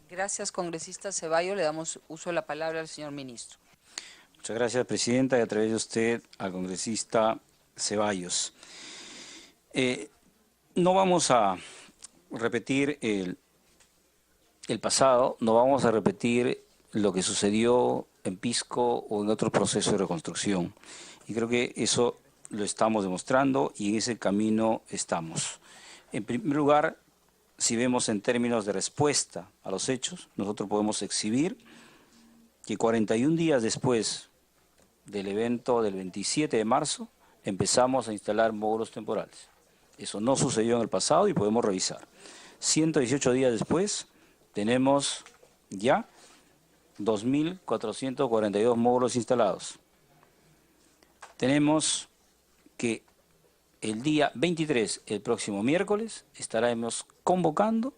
Gracias, congresista Ceballos. Le damos uso de la palabra al señor ministro. Muchas gracias, presidenta, y a través de usted al congresista Ceballos. No vamos a repetir el pasado, no vamos a repetir lo que sucedió en Pisco o en otro proceso de reconstrucción. Y creo que eso lo estamos demostrando y en ese camino estamos. En primer lugar, si vemos en términos de respuesta a los hechos, nosotros podemos exhibir que 41 días después del evento del 27 de marzo, empezamos a instalar módulos temporales. Eso no sucedió en el pasado y podemos revisar. 118 días después, tenemos ya 2.442 módulos instalados. Tenemos que el día 23, el próximo miércoles, estaremos convocando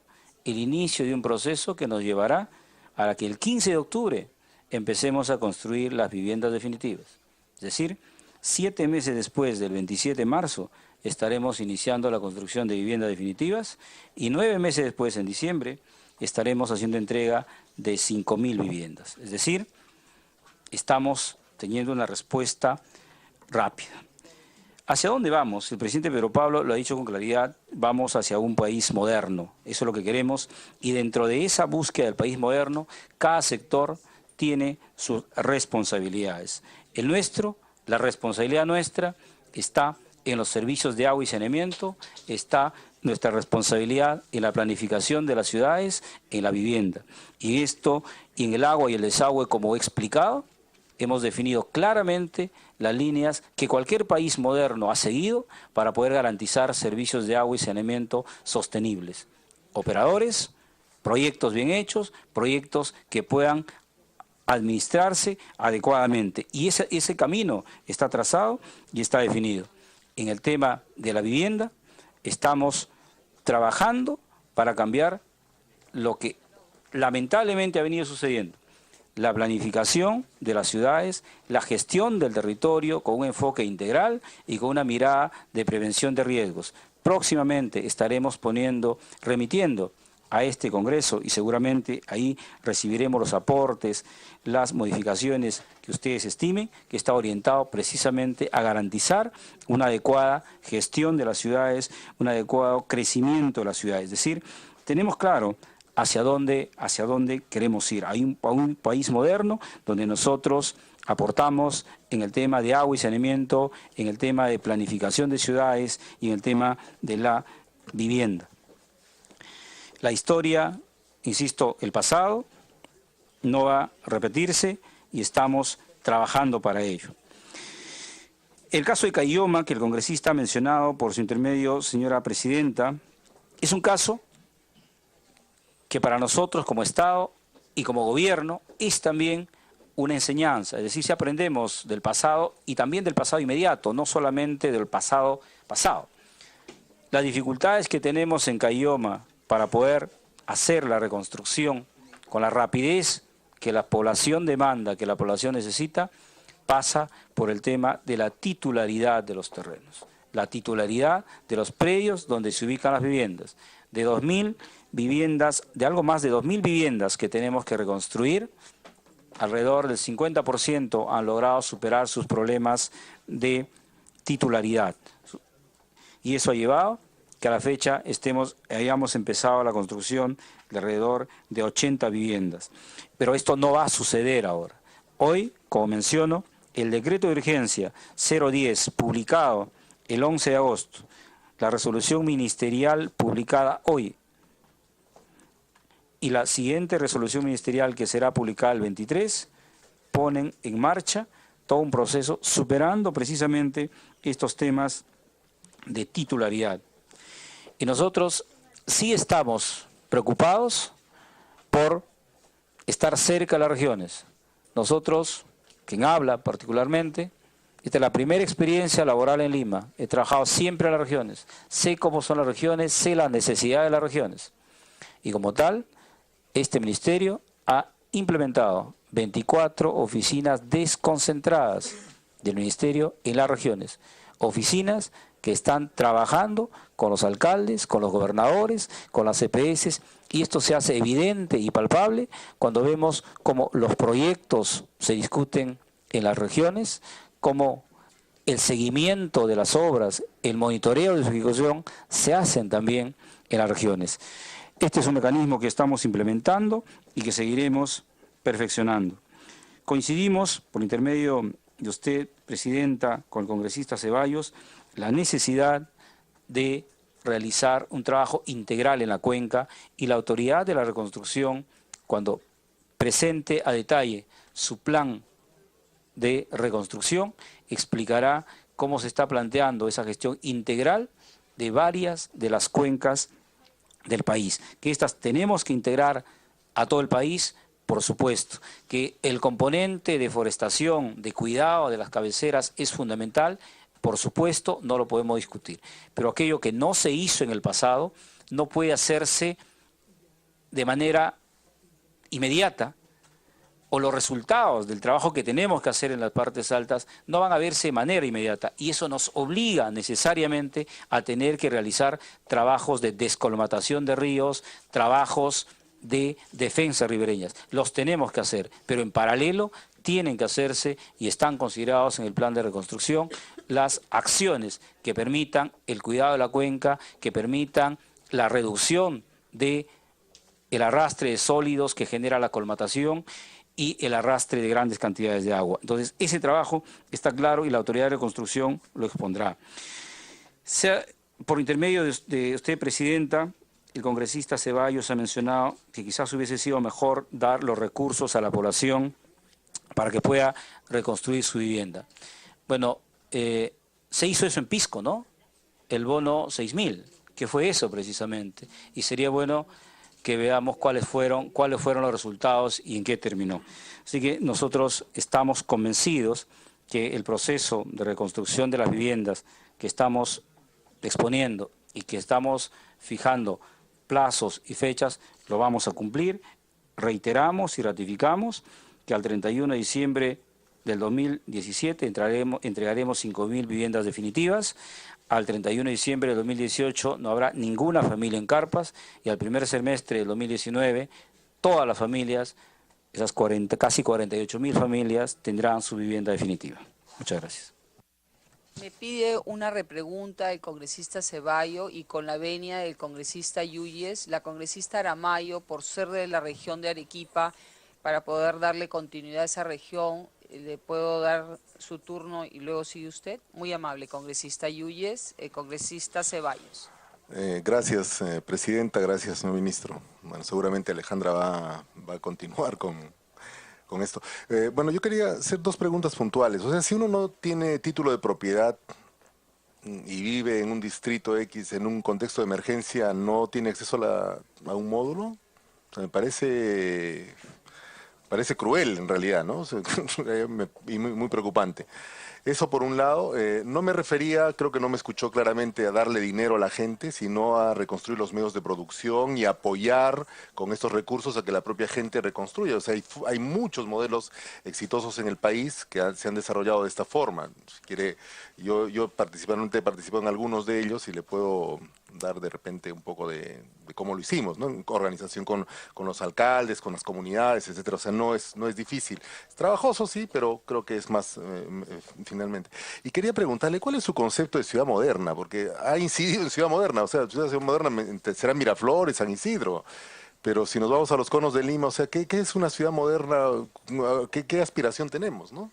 el inicio de un proceso que nos llevará a que el 15 de octubre empecemos a construir las viviendas definitivas. Es decir, 7 meses después del 27 de marzo estaremos iniciando la construcción de viviendas definitivas y 9 meses después, en diciembre, estaremos haciendo entrega de 5.000 viviendas. Es decir, estamos teniendo una respuesta rápida. ¿Hacia dónde vamos? El presidente Pedro Pablo lo ha dicho con claridad, vamos hacia un país moderno. Eso es lo que queremos y dentro de esa búsqueda del país moderno, cada sector tiene sus responsabilidades. El nuestro, la responsabilidad nuestra está en los servicios de agua y saneamiento, está nuestra responsabilidad en la planificación de las ciudades, en la vivienda. Y esto, en el agua y el desagüe, como he explicado, hemos definido claramente las líneas que cualquier país moderno ha seguido para poder garantizar servicios de agua y saneamiento sostenibles. Operadores, proyectos bien hechos, proyectos que puedan administrarse adecuadamente. Y ese camino está trazado y está definido. En el tema de la vivienda, estamos trabajando para cambiar lo que lamentablemente ha venido sucediendo. La planificación de las ciudades, la gestión del territorio con un enfoque integral y con una mirada de prevención de riesgos. Próximamente estaremos remitiendo a este Congreso y seguramente ahí recibiremos los aportes, las modificaciones que ustedes estimen, que está orientado precisamente a garantizar una adecuada gestión de las ciudades, un adecuado crecimiento de las ciudades. Es decir, tenemos claro hacia dónde queremos ir. Hay un país moderno donde nosotros aportamos en el tema de agua y saneamiento, en el tema de planificación de ciudades y en el tema de la vivienda. La historia, insisto, el pasado no va a repetirse y estamos trabajando para ello. El caso de Caylloma, que el congresista ha mencionado por su intermedio, señora presidenta, es un caso que para nosotros como Estado y como gobierno es también una enseñanza. Es decir, si aprendemos del pasado y también del pasado inmediato, no solamente del pasado pasado. Las dificultades que tenemos en Caylloma para poder hacer la reconstrucción con la rapidez que la población demanda, que la población necesita, pasa por el tema de la titularidad de los terrenos, la titularidad de los predios donde se ubican las viviendas. De 2.000 viviendas, de algo más de 2.000 viviendas que tenemos que reconstruir, alrededor del 50% han logrado superar sus problemas de titularidad. Y eso ha llevado que a la fecha hayamos empezado la construcción de alrededor de 80 viviendas. Pero esto no va a suceder ahora. Hoy, como menciono, el decreto de urgencia 010, publicado el 11 de agosto, la resolución ministerial publicada hoy, y la siguiente resolución ministerial que será publicada el 23, ponen en marcha todo un proceso superando precisamente estos temas de titularidad. Y nosotros sí estamos preocupados por estar cerca de las regiones. Nosotros, quien habla particularmente, esta es la primera experiencia laboral en Lima. He trabajado siempre en las regiones. Sé cómo son las regiones, sé la necesidad de las regiones. Y como tal, este ministerio ha implementado 24 oficinas desconcentradas del ministerio en las regiones. Oficinas que están trabajando con los alcaldes, con los gobernadores, con las EPS, y esto se hace evidente y palpable cuando vemos cómo los proyectos se discuten en las regiones, cómo el seguimiento de las obras, el monitoreo de su ejecución se hacen también en las regiones. Este es un mecanismo que estamos implementando y que seguiremos perfeccionando. Coincidimos, por intermedio de usted, Presidenta, con el congresista Ceballos, la necesidad de realizar un trabajo integral en la cuenca, y la Autoridad de la Reconstrucción, cuando presente a detalle su plan de reconstrucción, explicará cómo se está planteando esa gestión integral de varias de las cuencas del país. Que estas tenemos que integrar a todo el país, por supuesto. Que el componente de forestación, de cuidado de las cabeceras es fundamental, por supuesto, no lo podemos discutir. Pero aquello que no se hizo en el pasado no puede hacerse de manera inmediata, o los resultados del trabajo que tenemos que hacer en las partes altas no van a verse de manera inmediata, y eso nos obliga necesariamente a tener que realizar trabajos de descolmatación de ríos, trabajos de defensa ribereñas. Los tenemos que hacer, pero en paralelo tienen que hacerse, y están considerados en el plan de reconstrucción, las acciones que permitan el cuidado de la cuenca, que permitan la reducción del arrastre de sólidos que genera la colmatación y el arrastre de grandes cantidades de agua. Entonces, ese trabajo está claro y la Autoridad de Reconstrucción lo expondrá. Por intermedio de usted, Presidenta, el congresista Ceballos ha mencionado que quizás hubiese sido mejor dar los recursos a la población para que pueda reconstruir su vivienda. Bueno, se hizo eso en Pisco, ¿no? El bono 6.000, que fue eso precisamente. Y sería bueno que veamos cuáles fueron los resultados y en qué terminó. Así que nosotros estamos convencidos que el proceso de reconstrucción de las viviendas que estamos exponiendo y que estamos fijando plazos y fechas, lo vamos a cumplir. Reiteramos y ratificamos que al 31 de diciembre del 2017 entregaremos 5.000 viviendas definitivas. Al 31 de diciembre del 2018 no habrá ninguna familia en carpas, y al primer semestre del 2019 todas las familias, esas casi 48.000 familias, tendrán su vivienda definitiva. Muchas gracias. Me pide una repregunta el congresista Ceballos, y con la venia del congresista Yuyes, la congresista Aramayo, por ser de la región de Arequipa, para poder darle continuidad a esa región, le puedo dar su turno y luego sigue usted. Muy amable, congresista Yuyes, congresista Ceballos. Gracias, Presidenta, gracias, señor ministro. Bueno, seguramente Alejandra va a continuar con esto. Bueno, yo quería hacer dos preguntas puntuales. O sea, si uno no tiene título de propiedad y vive en un distrito X, en un contexto de emergencia, ¿no tiene acceso a un módulo? O sea, me parece cruel en realidad, ¿no? O sea, y muy preocupante. Eso por un lado. No me refería, creo que no me escuchó claramente, a darle dinero a la gente, sino a reconstruir los medios de producción y apoyar con estos recursos a que la propia gente reconstruya. O sea, hay muchos modelos exitosos en el país que se han desarrollado de esta forma. Si quiere, yo particularmente participo en algunos de ellos y le puedo dar de repente un poco de cómo lo hicimos, ¿no? En organización con los alcaldes, con las comunidades, etcétera. O sea, no es difícil. Es trabajoso, sí, pero creo que es más finalmente. Y quería preguntarle, ¿cuál es su concepto de ciudad moderna? Porque ha incidido en ciudad moderna. O sea, ciudad moderna será Miraflores, San Isidro. Pero si nos vamos a los conos de Lima, o sea, ¿qué es una ciudad moderna? ¿Qué aspiración tenemos, no?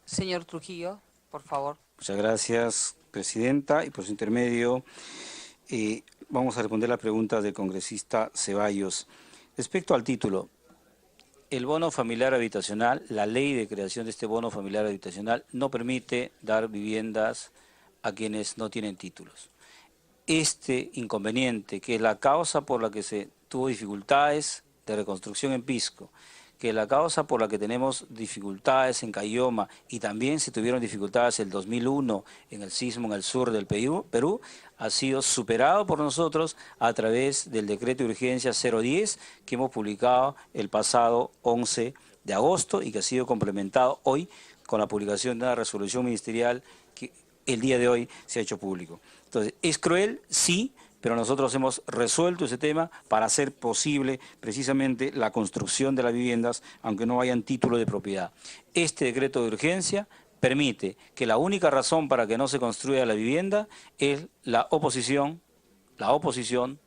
Señor Trujillo, por favor. Muchas gracias, Presidenta, y por su intermedio vamos a responder la pregunta del congresista Ceballos. Respecto al título, el bono familiar habitacional, la ley de creación de este bono familiar habitacional no permite dar viviendas a quienes no tienen títulos. Este inconveniente, que es la causa por la que se tuvo dificultades de reconstrucción en Pisco, que la causa por la que tenemos dificultades en Cayoma, y también se tuvieron dificultades en el 2001 en el sismo en el sur del Perú, ha sido superado por nosotros a través del decreto de urgencia 010 que hemos publicado el pasado 11 de agosto y que ha sido complementado hoy con la publicación de una resolución ministerial que el día de hoy se ha hecho público. Entonces, ¿es cruel? Sí, pero nosotros hemos resuelto ese tema para hacer posible precisamente la construcción de las viviendas, aunque no hayan título de propiedad. Este decreto de urgencia permite que la única razón para que no se construya la vivienda es la oposición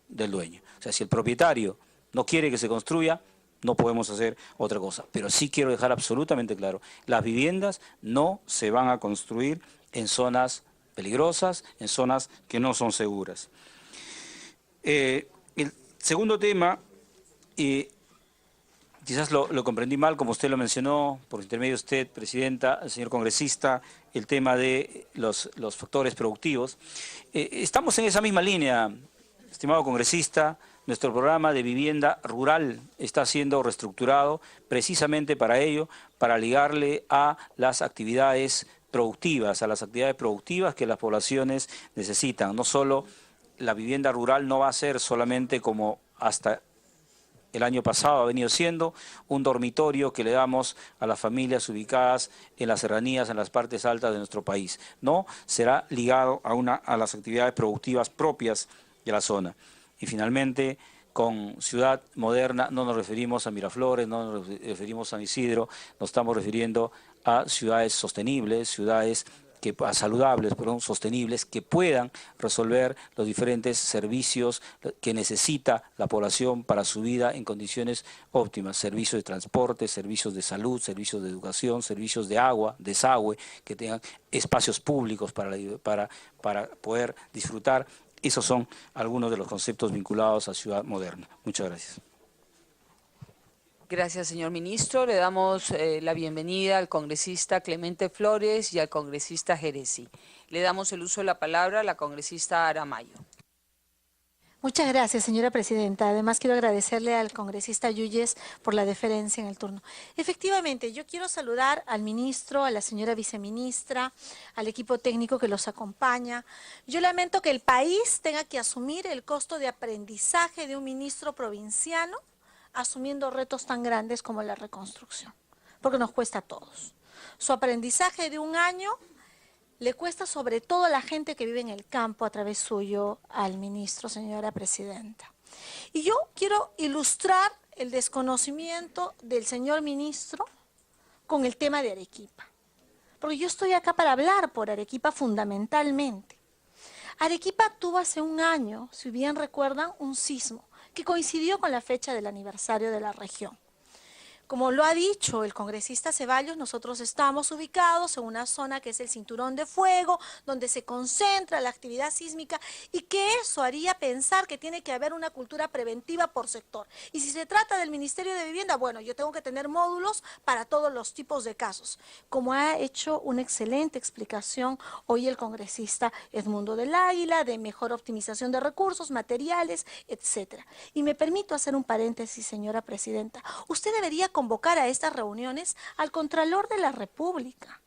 del dueño. O sea, si el propietario no quiere que se construya, no podemos hacer otra cosa. Pero sí quiero dejar absolutamente claro, las viviendas no se van a construir en zonas peligrosas, en zonas que no son seguras. El segundo tema, quizás lo comprendí mal, como usted lo mencionó, por intermedio de usted, Presidenta, señor congresista, el tema de los factores productivos. Estamos en esa misma línea, estimado congresista. Nuestro programa de vivienda rural está siendo reestructurado precisamente para ello, para ligarle a las actividades productivas, que las poblaciones necesitan. No solo la vivienda rural no va a ser solamente como hasta el año pasado ha venido siendo, un dormitorio que le damos a las familias ubicadas en las serranías, en las partes altas de nuestro país. No, será ligado a las actividades productivas propias de la zona. Y finalmente, con ciudad moderna no nos referimos a Miraflores, no nos referimos a San Isidro, nos estamos refiriendo a ciudades sostenibles, saludables, sostenibles, que puedan resolver los diferentes servicios que necesita la población para su vida en condiciones óptimas, servicios de transporte, servicios de salud, servicios de educación, servicios de agua, desagüe, que tengan espacios públicos para poder disfrutar. Esos son algunos de los conceptos vinculados a Ciudad Moderna. Muchas gracias. Gracias, señor ministro. Le damos la bienvenida al congresista Clemente Flores y al congresista Geresi. Le damos el uso de la palabra a la congresista Aramayo. Muchas gracias, señora presidenta. Además, quiero agradecerle al congresista Yuyes por la deferencia en el turno. Efectivamente, yo quiero saludar al ministro, a la señora viceministra, al equipo técnico que los acompaña. Yo lamento que el país tenga que asumir el costo de aprendizaje de un ministro provinciano, asumiendo retos tan grandes como la reconstrucción, porque nos cuesta a todos. Su aprendizaje de un año le cuesta sobre todo a la gente que vive en el campo, a través suyo al ministro, señora presidenta. Y yo quiero ilustrar el desconocimiento del señor ministro con el tema de Arequipa, porque yo estoy acá para hablar por Arequipa fundamentalmente. Arequipa tuvo hace un año, si bien recuerdan, un sismo que coincidió con la fecha del aniversario de la región. Como lo ha dicho el congresista Ceballos, nosotros estamos ubicados en una zona que es el cinturón de fuego, donde se concentra la actividad sísmica y que eso haría pensar que tiene que haber una cultura preventiva por sector. Y si se trata del Ministerio de Vivienda, bueno, yo tengo que tener módulos para todos los tipos de casos, como ha hecho una excelente explicación hoy el congresista Edmundo del Águila, de mejor optimización de recursos, materiales, etcétera. Y me permito hacer un paréntesis, señora presidenta. Usted debería convocar a estas reuniones al Contralor de la República,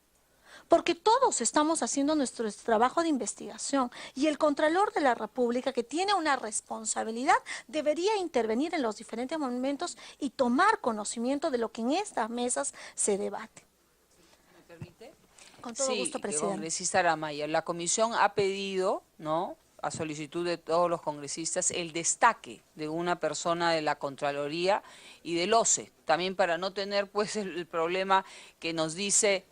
porque todos estamos haciendo nuestro trabajo de investigación y el Contralor de la República, que tiene una responsabilidad, debería intervenir en los diferentes momentos y tomar conocimiento de lo que en estas mesas se debate. ¿Me permite? Con todo gusto, presidente. Congresista Aramayo, la comisión ha pedido, ¿no?, a solicitud de todos los congresistas, el destaque de una persona de la Contraloría y del OCE, también para no tener pues el problema que nos dice,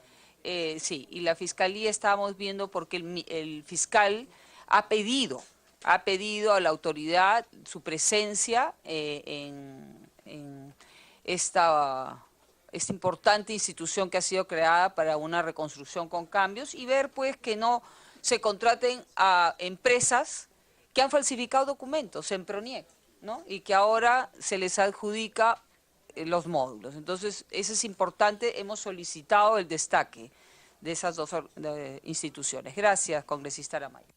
sí, y la Fiscalía estábamos viendo porque el fiscal ha pedido a la autoridad su presencia en esta importante institución que ha sido creada para una reconstrucción con cambios y ver pues que no se contraten a empresas que han falsificado documentos en PRONIEC, ¿no?, y que ahora se les adjudica los módulos. Entonces, eso es importante, hemos solicitado el destaque de esas dos instituciones. Gracias, congresista Aramayo.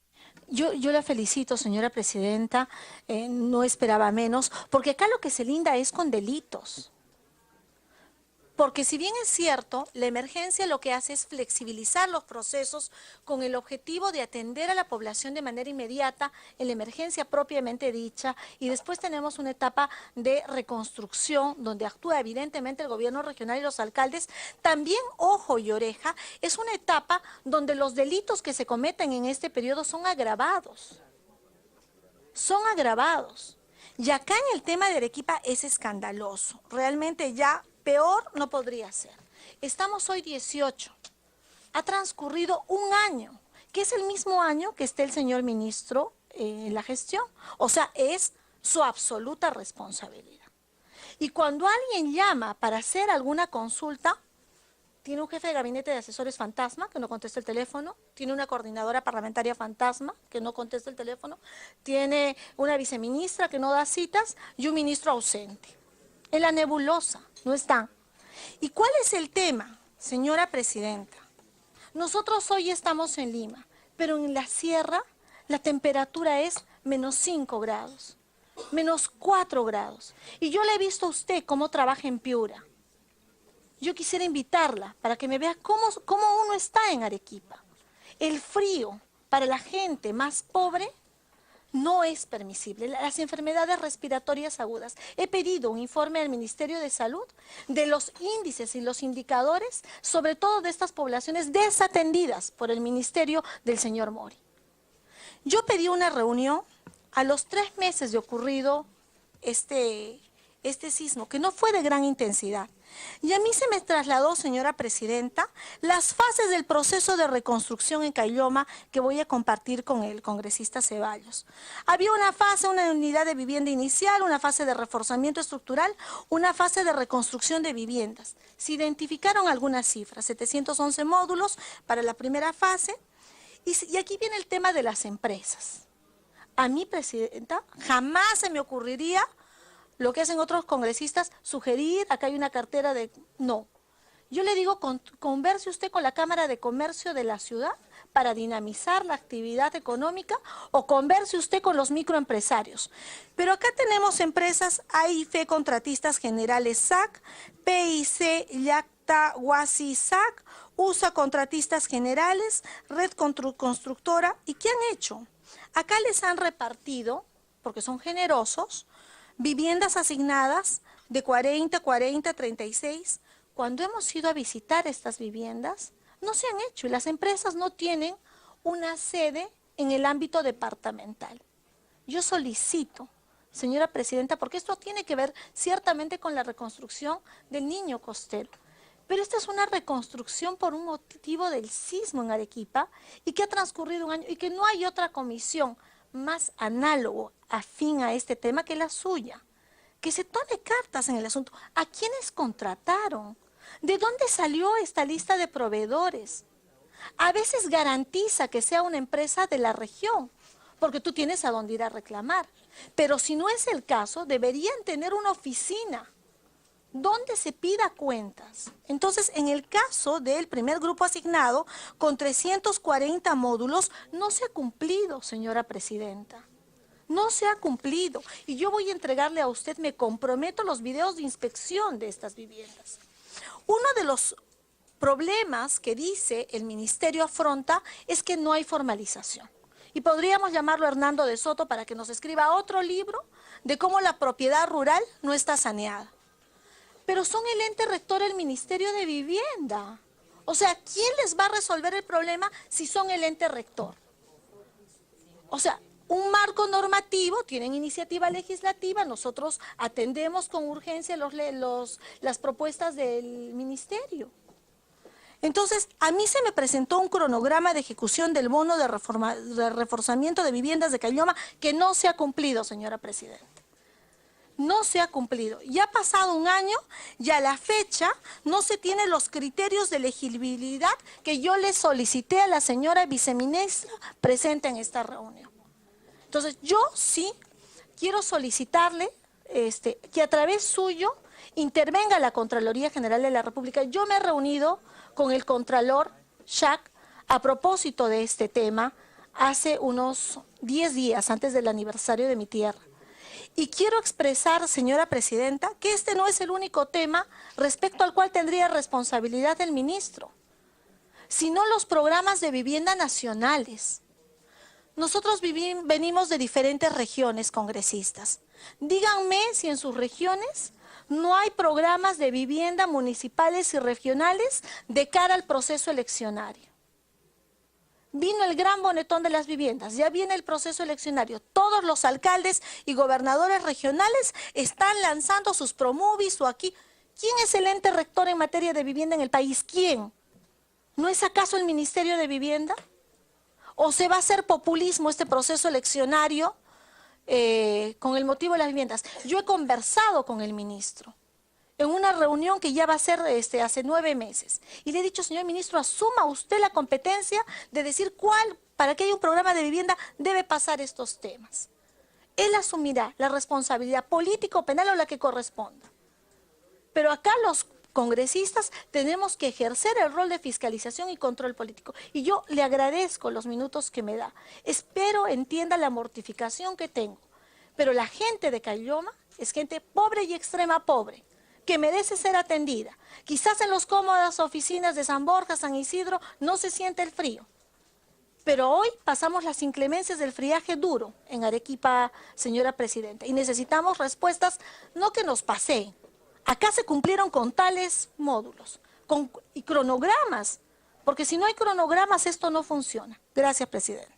Yo la felicito, señora presidenta, no esperaba menos, porque acá lo que se linda es con delitos. Porque si bien es cierto, la emergencia lo que hace es flexibilizar los procesos con el objetivo de atender a la población de manera inmediata en la emergencia propiamente dicha, y después tenemos una etapa de reconstrucción donde actúa evidentemente el gobierno regional y los alcaldes. También, ojo y oreja, es una etapa donde los delitos que se cometen en este periodo son agravados. Son agravados. Y acá en el tema de Arequipa es escandaloso. Realmente ya peor no podría ser. Estamos hoy 18. Ha transcurrido un año, que es el mismo año que esté el señor ministro en la gestión. O sea, es su absoluta responsabilidad. Y cuando alguien llama para hacer alguna consulta, tiene un jefe de gabinete de asesores fantasma que no contesta el teléfono, tiene una coordinadora parlamentaria fantasma que no contesta el teléfono, tiene una viceministra que no da citas y un ministro ausente. En la nebulosa, no está. ¿Y cuál es el tema, señora presidenta? Nosotros hoy estamos en Lima, pero en la sierra la temperatura es -5 grados, -4 grados. Y yo le he visto a usted cómo trabaja en Piura. Yo quisiera invitarla para que me vea cómo uno está en Arequipa. El frío para la gente más pobre no es permisible. Las enfermedades respiratorias agudas. He pedido un informe al Ministerio de Salud de los índices y los indicadores, sobre todo de estas poblaciones desatendidas por el ministerio del señor Mori. Yo pedí una reunión a los 3 meses de ocurrido este sismo, que no fue de gran intensidad. Y a mí se me trasladó, señora presidenta, las fases del proceso de reconstrucción en Caylloma que voy a compartir con el congresista Ceballos. Había una fase, una unidad de vivienda inicial, una fase de reforzamiento estructural, una fase de reconstrucción de viviendas. Se identificaron algunas cifras, 711 módulos para la primera fase. Y aquí viene el tema de las empresas. A mí, presidenta, jamás se me ocurriría lo que hacen otros congresistas, sugerir, acá hay una cartera de... No. Yo le digo, converse usted con la Cámara de Comercio de la ciudad para dinamizar la actividad económica, o converse usted con los microempresarios. Pero acá tenemos empresas AIF, Contratistas Generales SAC, PIC, Yacta, Huasi SAC, USA Contratistas Generales, Red Constructora. ¿Y qué han hecho? Acá les han repartido, porque son generosos, viviendas asignadas de 40, 36. Cuando hemos ido a visitar estas viviendas, no se han hecho y las empresas no tienen una sede en el ámbito departamental. Yo solicito, señora presidenta, porque esto tiene que ver ciertamente con la reconstrucción del Niño Costero, pero esta es una reconstrucción por un motivo del sismo en Arequipa y que ha transcurrido un año y que no hay otra comisión más análogo, afín a este tema que la suya. Que se tome cartas en el asunto. ¿A quiénes contrataron? ¿De dónde salió esta lista de proveedores? A veces garantiza que sea una empresa de la región, porque tú tienes a dónde ir a reclamar. Pero si no es el caso, deberían tener una oficina donde se pida cuentas. Entonces, en el caso del primer grupo asignado, con 340 módulos, no se ha cumplido, señora presidenta. No se ha cumplido. Y yo voy a entregarle a usted, me comprometo, los videos de inspección de estas viviendas. Uno de los problemas que dice el ministerio afronta es que no hay formalización. Y podríamos llamarlo Hernando de Soto para que nos escriba otro libro de cómo la propiedad rural no está saneada. Pero son el ente rector el Ministerio de Vivienda. O sea, ¿quién les va a resolver el problema si son el ente rector? O sea, un marco normativo, tienen iniciativa legislativa, nosotros atendemos con urgencia las propuestas del ministerio. Entonces, a mí se me presentó un cronograma de ejecución del bono de reforzamiento de viviendas de Caylloma que no se ha cumplido, señora presidenta. No se ha cumplido. Ya ha pasado un año y a la fecha no se tienen los criterios de elegibilidad que yo le solicité a la señora viceministra presente en esta reunión. Entonces, yo sí quiero solicitarle que a través suyo intervenga la Contraloría General de la República. Yo me he reunido con el Contralor Shack a propósito de este tema hace unos 10 días antes del aniversario de mi tierra. Y quiero expresar, señora presidenta, que este no es el único tema respecto al cual tendría responsabilidad el ministro, sino los programas de vivienda nacionales. Nosotros venimos de diferentes regiones, congresistas. Díganme si en sus regiones no hay programas de vivienda municipales y regionales de cara al proceso eleccionario. Vino el gran bonetón de las viviendas, ya viene el proceso eleccionario. Todos los alcaldes y gobernadores regionales están lanzando sus promovis o aquí. ¿Quién es el ente rector en materia de vivienda en el país? ¿Quién? ¿No es acaso el Ministerio de Vivienda? ¿O se va a hacer populismo este proceso eleccionario con el motivo de las viviendas? Yo he conversado con el ministro en una reunión que ya va a ser hace 9 meses. Y le he dicho, señor ministro, asuma usted la competencia de decir cuál, para que haya un programa de vivienda, debe pasar estos temas. Él asumirá la responsabilidad política o penal o la que corresponda. Pero acá los congresistas tenemos que ejercer el rol de fiscalización y control político. Y yo le agradezco los minutos que me da. Espero entienda la mortificación que tengo. Pero la gente de Caylloma es gente pobre y extrema pobre, que merece ser atendida. Quizás en las cómodas oficinas de San Borja, San Isidro, no se siente el frío. Pero hoy pasamos las inclemencias del friaje duro en Arequipa, señora presidenta. Y necesitamos respuestas, no que nos paseen. Acá se cumplieron con tales módulos y cronogramas, porque si no hay cronogramas esto no funciona. Gracias, presidente.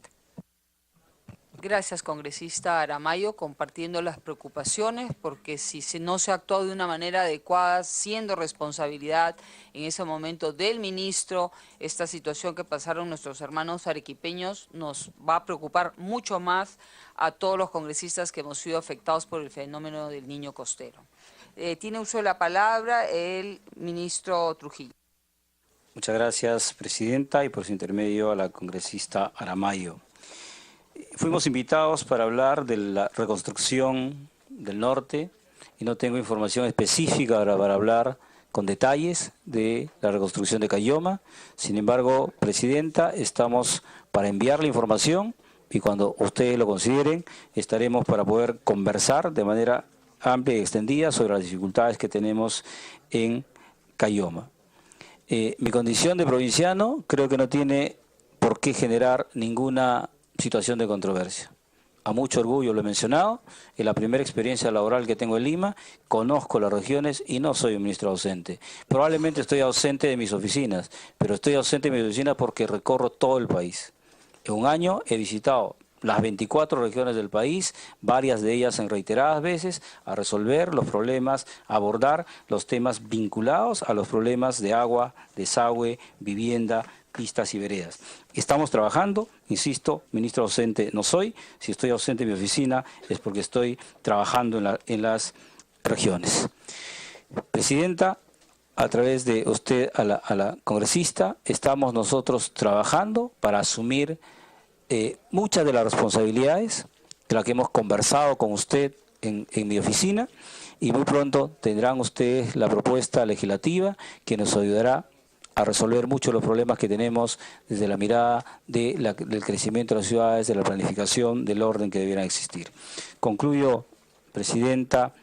Gracias, congresista Aramayo, compartiendo las preocupaciones, porque si no se actuó de una manera adecuada, siendo responsabilidad en ese momento del ministro, esta situación que pasaron nuestros hermanos arequipeños nos va a preocupar mucho más a todos los congresistas que hemos sido afectados por el fenómeno del niño costero. Tiene uso de la palabra el ministro Trujillo. Muchas gracias, presidenta, y por su intermedio a la congresista Aramayo. Fuimos invitados para hablar de la reconstrucción del norte y no tengo información específica para hablar con detalles de la reconstrucción de Caylloma. Sin embargo, presidenta, estamos para enviar la información y cuando ustedes lo consideren estaremos para poder conversar de manera amplia y extendida sobre las dificultades que tenemos en Caylloma. Mi condición de provinciano creo que no tiene por qué generar ninguna situación de controversia. A mucho orgullo lo he mencionado, en la primera experiencia laboral que tengo en Lima, conozco las regiones y no soy un ministro ausente. Probablemente estoy ausente de mis oficinas, pero estoy ausente de mis oficinas porque recorro todo el país. En un año he visitado las 24 regiones del país, varias de ellas en reiteradas veces, a resolver los problemas, a abordar los temas vinculados a los problemas de agua, desagüe, vivienda, pistas y veredas. Estamos trabajando, insisto, ministro ausente no soy, si estoy ausente en mi oficina es porque estoy trabajando en las regiones. Presidenta, a través de usted a la congresista, estamos nosotros trabajando para asumir muchas de las responsabilidades de las que hemos conversado con usted en mi oficina y muy pronto tendrán ustedes la propuesta legislativa que nos ayudará a resolver muchos de los problemas que tenemos desde la mirada del crecimiento de las ciudades, de la planificación, del orden que debiera existir. Concluyo, presidenta,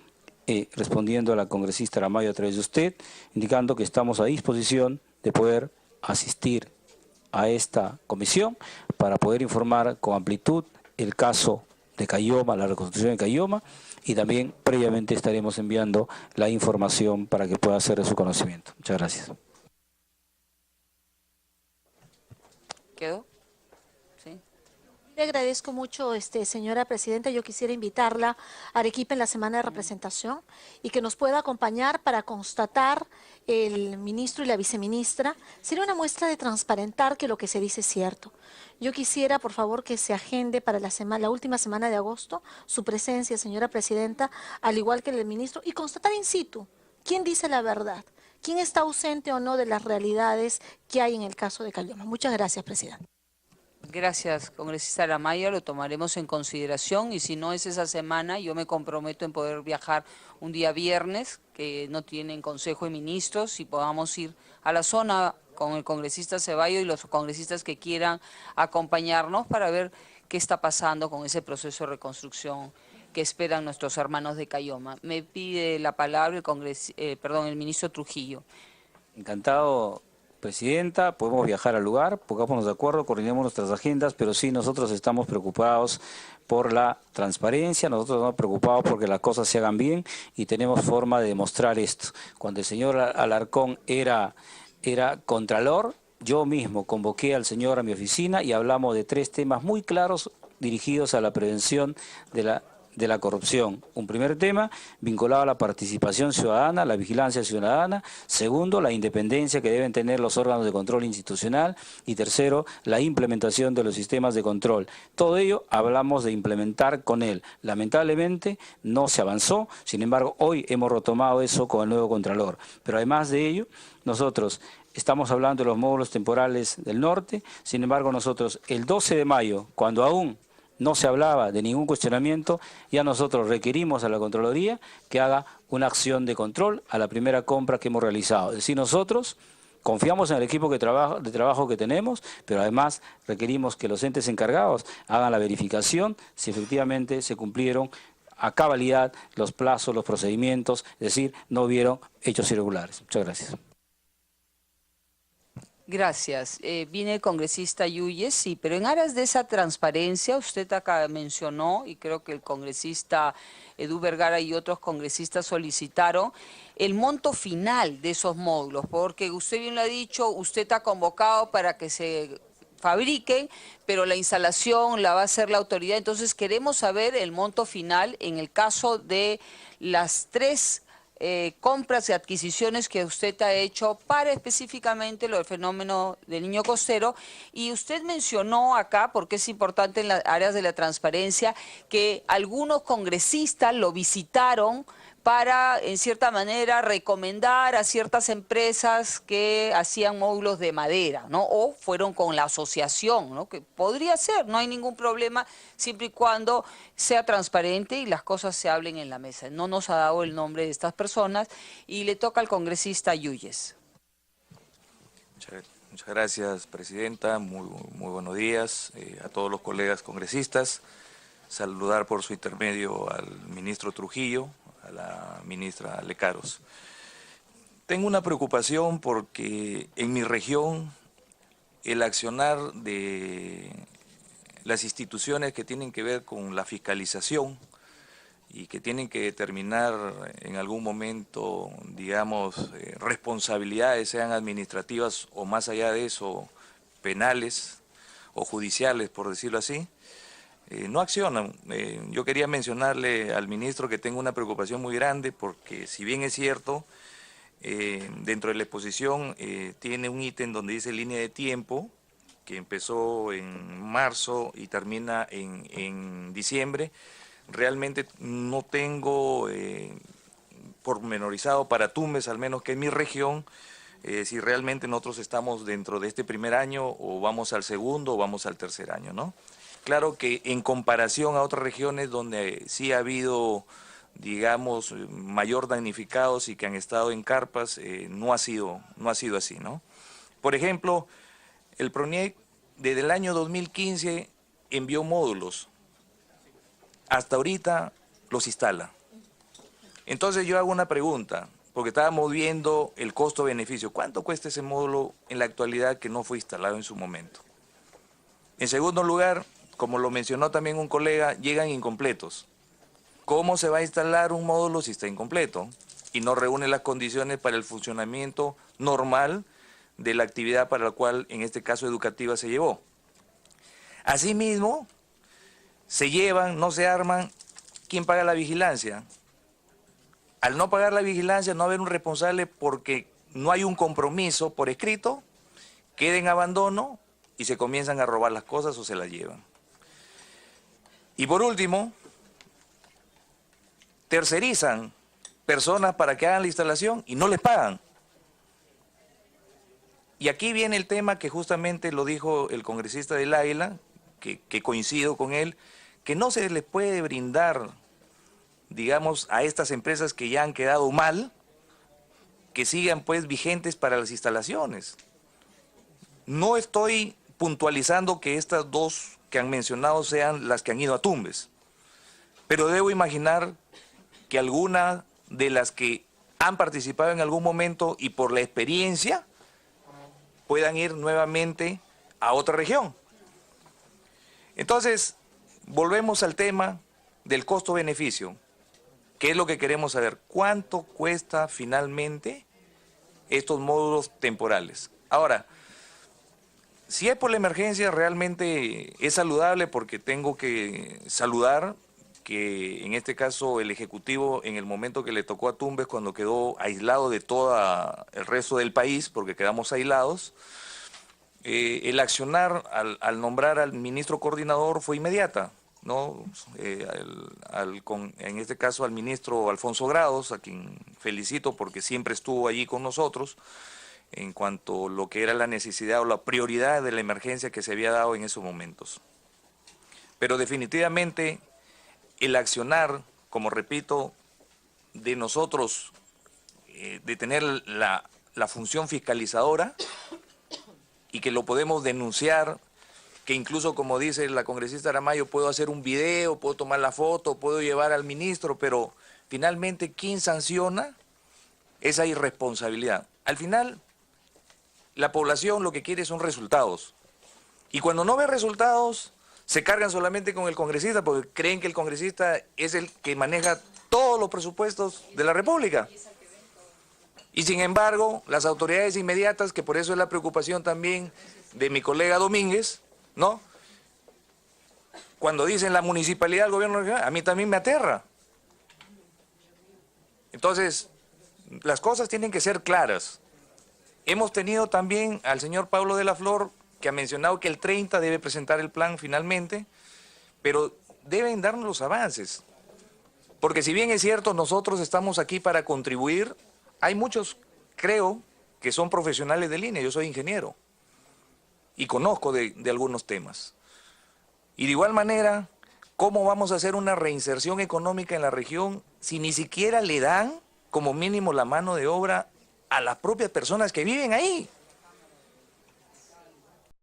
respondiendo a la congresista Aramayo a través de usted, indicando que estamos a disposición de poder asistir a esta comisión para poder informar con amplitud el caso de Caylloma, la reconstrucción de Caylloma, y también previamente estaremos enviando la información para que pueda ser de su conocimiento. Muchas gracias. ¿Quedó? Sí. Le agradezco mucho, señora presidenta. Yo quisiera invitarla a Arequipa en la semana de representación y que nos pueda acompañar para constatar el ministro y la viceministra. Sería una muestra de transparentar que lo que se dice es cierto. Yo quisiera, por favor, que se agende para la última semana de agosto su presencia, señora presidenta, al igual que el ministro, y constatar in situ quién dice la verdad, quién está ausente o no de las realidades que hay en el caso de Caylloma. Muchas gracias, presidente. Gracias, congresista Aramayo, lo tomaremos en consideración y si no es esa semana, yo me comprometo en poder viajar un día viernes, que no tienen consejo de ministros, y podamos ir a la zona con el congresista Ceballos y los congresistas que quieran acompañarnos para ver qué está pasando con ese proceso de reconstrucción que esperan nuestros hermanos de Cayoma. Me pide la palabra el ministro Trujillo. Encantado, Presidenta. Podemos viajar al lugar, pongámonos de acuerdo, coordinemos nuestras agendas, pero sí nosotros estamos preocupados por la transparencia, nosotros estamos preocupados porque las cosas se hagan bien y tenemos forma de demostrar esto. Cuando el señor Alarcón era contralor, yo mismo convoqué al señor a mi oficina y hablamos de 3 temas muy claros dirigidos a la prevención de la corrupción. Un primer tema vinculado a la participación ciudadana, la vigilancia ciudadana. Segundo, la independencia que deben tener los órganos de control institucional. Y tercero, la implementación de los sistemas de control. Todo ello hablamos de implementar con él. Lamentablemente no se avanzó, sin embargo hoy hemos retomado eso con el nuevo Contralor. Pero además de ello, nosotros estamos hablando de los módulos temporales del norte, sin embargo nosotros el 12 de mayo, cuando aún no se hablaba de ningún cuestionamiento, ya nosotros requerimos a la Contraloría que haga una acción de control a la primera compra que hemos realizado. Es decir, nosotros confiamos en el equipo de trabajo que tenemos, pero además requerimos que los entes encargados hagan la verificación si efectivamente se cumplieron a cabalidad los plazos, los procedimientos, es decir, no hubieron hechos irregulares. Muchas gracias. Gracias. Viene el congresista Yuyes, sí, pero en aras de esa transparencia, usted acá mencionó, y creo que el congresista Edu Vergara y otros congresistas solicitaron el monto final de esos módulos, porque usted bien lo ha dicho, usted ha convocado para que se fabriquen, pero la instalación la va a hacer la autoridad, entonces queremos saber el monto final en el caso de las 3 compras y adquisiciones que usted ha hecho para específicamente lo del fenómeno del niño costero, y usted mencionó acá, porque es importante en las áreas de la transparencia, que algunos congresistas lo visitaron para, en cierta manera, recomendar a ciertas empresas que hacían módulos de madera, ¿no? O fueron con la asociación, ¿no? Que podría ser, no hay ningún problema, siempre y cuando sea transparente y las cosas se hablen en la mesa. No nos ha dado el nombre de estas personas y le toca al congresista Yuyes. Muchas gracias, Presidenta. Muy buenos días a todos los colegas congresistas. Saludar por su intermedio al ministro Trujillo, a la ministra Lecaros. Tengo una preocupación porque en mi región el accionar de las instituciones que tienen que ver con la fiscalización y que tienen que determinar en algún momento, digamos, responsabilidades, sean administrativas o más allá de eso, penales o judiciales, por decirlo así, no accionan. Yo quería mencionarle al ministro que tengo una preocupación muy grande porque si bien es cierto, dentro de la exposición tiene un ítem donde dice línea de tiempo que empezó en marzo y termina en diciembre, realmente no tengo pormenorizado para Tumbes, al menos que en mi región, si realmente nosotros estamos dentro de este primer año o vamos al segundo o vamos al tercer año, ¿no? Claro que en comparación a otras regiones donde sí ha habido, digamos, mayor damnificados y que han estado en carpas, no ha sido así, ¿no? Por ejemplo, el PRONIEC desde el año 2015 envió módulos, hasta ahorita los instala. Entonces yo hago una pregunta, porque estábamos viendo el costo-beneficio. ¿Cuánto cuesta ese módulo en la actualidad que no fue instalado en su momento? En segundo lugar, como lo mencionó también un colega, llegan incompletos. ¿Cómo se va a instalar un módulo si está incompleto y no reúne las condiciones para el funcionamiento normal de la actividad para la cual, en este caso educativa, se llevó? Asimismo, se llevan, no se arman, ¿quién paga la vigilancia? Al no pagar la vigilancia, no haber un responsable porque no hay un compromiso por escrito, queda en abandono y se comienzan a robar las cosas o se las llevan. Y por último, tercerizan personas para que hagan la instalación y no les pagan. Y aquí viene el tema que justamente lo dijo el congresista del Águila, que coincido con él, que no se les puede brindar, digamos, a estas empresas que ya han quedado mal, que sigan pues vigentes para las instalaciones. No estoy puntualizando que estas dos que han mencionado sean las que han ido a Tumbes, pero debo imaginar que alguna de las que han participado en algún momento y por la experiencia puedan ir nuevamente a otra región. Entonces, volvemos al tema del costo-beneficio. ¿Qué es lo que queremos saber? ¿Cuánto cuesta finalmente estos módulos temporales? Ahora, si es por la emergencia, realmente es saludable, porque tengo que saludar que en este caso el Ejecutivo, en el momento que le tocó a Tumbes, cuando quedó aislado de todo el resto del país, porque quedamos aislados, el accionar al nombrar al ministro coordinador fue inmediata, ¿no? En este caso al ministro Alfonso Grados, a quien felicito porque siempre estuvo allí con nosotros, en cuanto a lo que era la necesidad o la prioridad de la emergencia que se había dado en esos momentos. Pero definitivamente el accionar, como repito, de nosotros, de tener la función fiscalizadora y que lo podemos denunciar, que incluso, como dice la congresista Aramayo, puedo hacer un video, puedo tomar la foto, puedo llevar al ministro, pero finalmente, ¿quién sanciona esa irresponsabilidad? Al final, la población lo que quiere son resultados. Y cuando no ve resultados, se cargan solamente con el congresista, porque creen que el congresista es el que maneja todos los presupuestos de la República. Y sin embargo, las autoridades inmediatas, que por eso es la preocupación también de mi colega Domínguez, ¿no? Cuando dicen la municipalidad, el gobierno regional, a mí también me aterra. Entonces, las cosas tienen que ser claras. Hemos tenido también al señor Pablo de la Flor, que ha mencionado que el 30 debe presentar el plan finalmente, pero deben darnos los avances. Porque si bien es cierto, nosotros estamos aquí para contribuir, hay muchos, creo, que son profesionales de línea. Yo soy ingeniero y conozco de algunos temas. Y de igual manera, ¿cómo vamos a hacer una reinserción económica en la región si ni siquiera le dan como mínimo la mano de obra a las propias personas que viven ahí?